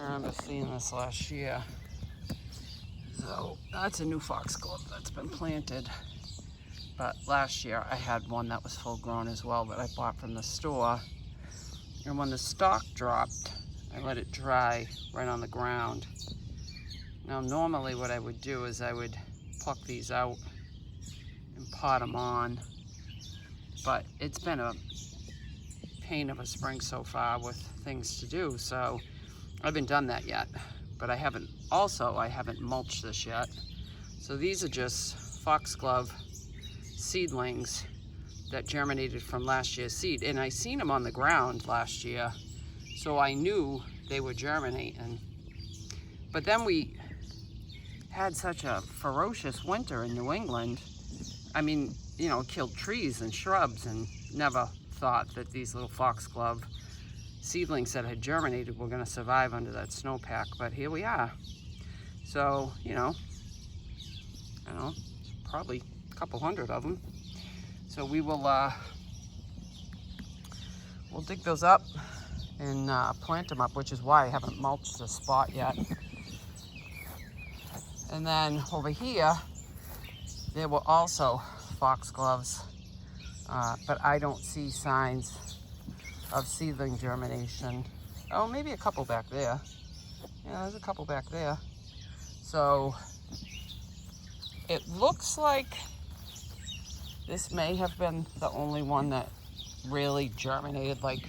remember seeing this last year. So that's a new foxglove that's been planted. But last year I had one that was full grown as well that I bought from the store. And when the stalk dropped, I let it dry right on the ground. Now normally what I would do is I would pluck these out and pot them on. But it's been a pain of a spring so far with things to do, so I haven't done that yet. But I haven't mulched this yet. So these are just foxglove seedlings that germinated from last year's seed. And I seen them on the ground last year, so I knew they were germinating. But then we had such a ferocious winter in New England. I mean, you know, it killed trees and shrubs, and never thought that these little foxglove seedlings that had germinated were going to survive under that snowpack. But here we are. So, you know, I don't know, probably a couple hundred of them. So we will we'll dig those up and plant them up, which is why I haven't mulched the spot yet. And then over here, there were also foxgloves, but I don't see signs of seedling germination. Oh, maybe a couple back there. Yeah, there's a couple back there. So it looks like this may have been the only one that really germinated. Like,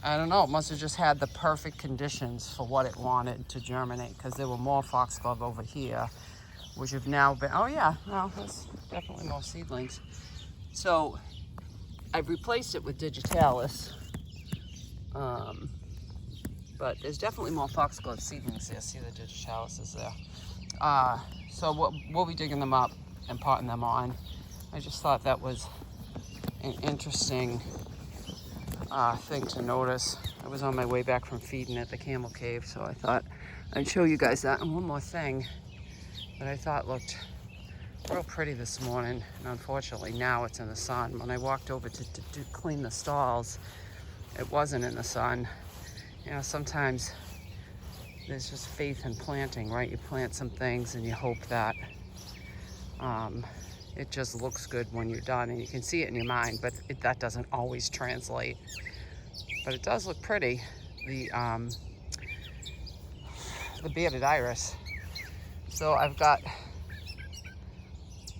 I don't know, it must have just had the perfect conditions for what it wanted to germinate, because there were more foxglove over here, which have now been, oh yeah, no, there's definitely more seedlings. So I've replaced it with digitalis, but there's definitely more foxglove seedlings there. See, the digitalis is there. So we'll be digging them up and potting them on. I just thought that was an interesting thing to notice. I was on my way back from feeding at the camel cave, so I thought I'd show you guys that. And one more thing that I thought looked real pretty this morning, and unfortunately now it's in the sun. When I walked over to clean the stalls, it wasn't in the sun. You know, sometimes there's just faith in planting, right? You plant some things and you hope that it just looks good when you're done, and you can see it in your mind, but that doesn't always translate. But it does look pretty. The bearded iris. So I've got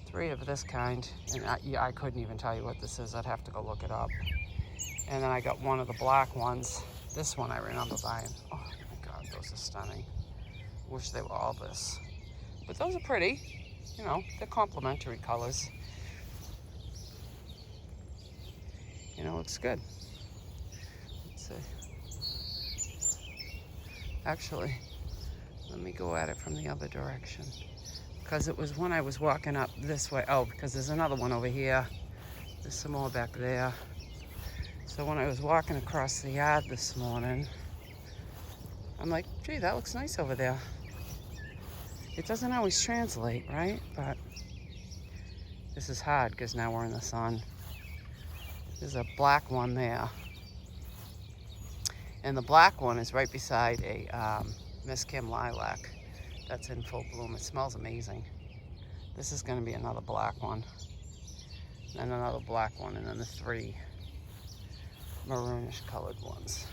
3 of this kind, and I couldn't even tell you what this is. I'd have to go look it up. And then I got 1 of the black ones. This one I remember buying. Oh my God, those are stunning. Wish they were all this. But those are pretty. You know, they're complementary colors. You know, looks good. Let's see. Actually, let me go at it from the other direction, because it was when I was walking up this way. Oh, because there's another one over here. There's some more back there. So when I was walking across the yard this morning, I'm like, gee, that looks nice over there. It doesn't always translate, right? But this is hard because now we're in the sun. There's a black one there. And the black one is right beside a Miss Kim lilac that's in full bloom. It smells amazing. This is going to be another black one. And another black one, and then the 3 maroonish colored ones.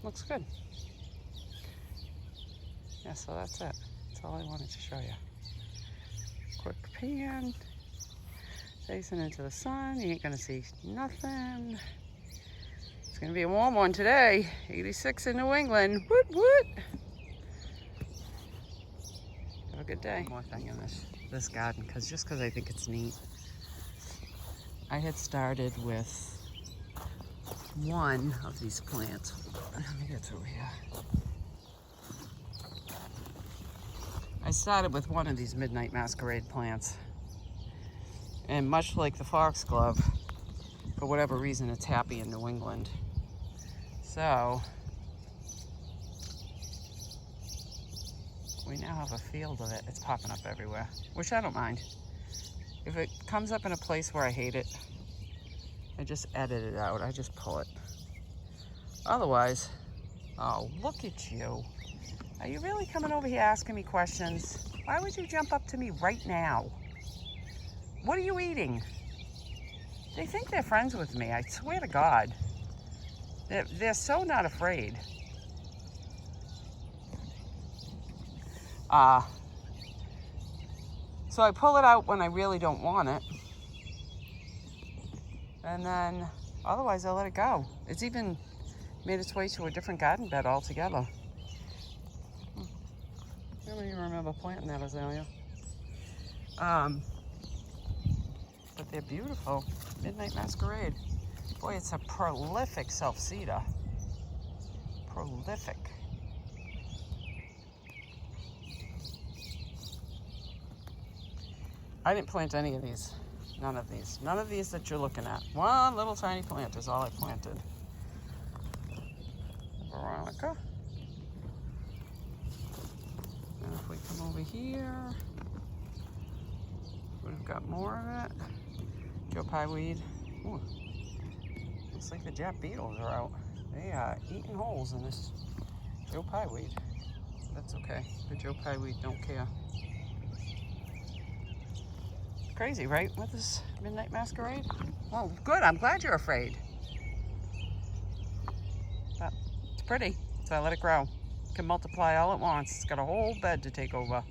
Looks good. Yeah, so that's it. That's all I wanted to show you. Quick pan. Facing into the sun. You ain't gonna see nothing. It's gonna be a warm one today. 86 in New England. Woot woot. Have a good day. One more thing in this garden, just because I think it's neat. I had started with 1 of these plants. Let me get through here. I started with 1 of these midnight masquerade plants. And much like the foxglove, for whatever reason, it's happy in New England. So we now have a field of it. It's popping up everywhere, which I don't mind. If it comes up in a place where I hate it, I just edit it out. I just pull it. Otherwise, Oh, look at you. Are you really coming over here asking me questions? Why would you jump up to me right now? What are you eating? They think they're friends with me. I swear to God. They're so not afraid. So I pull it out when I really don't want it. And then otherwise I let it go. It's even made its way to a different garden bed altogether. I don't even remember planting that azalea. But they're beautiful. Midnight Masquerade. Boy, it's a prolific self-seeder. Prolific. I didn't plant any of these. None of these. None of these that you're looking at. One little tiny plant is all I planted. Veronica. And if we come over here, we've got more of it. Joe Pye weed. Ooh. Looks like the Jap beetles are out. They are eating holes in this Joe Pye weed. That's okay. The Joe Pye weed don't care. Crazy, right? With this Midnight Masquerade? Oh, good. I'm glad you're afraid. But it's pretty, so I let it grow. It can multiply all it wants. It's got a whole bed to take over.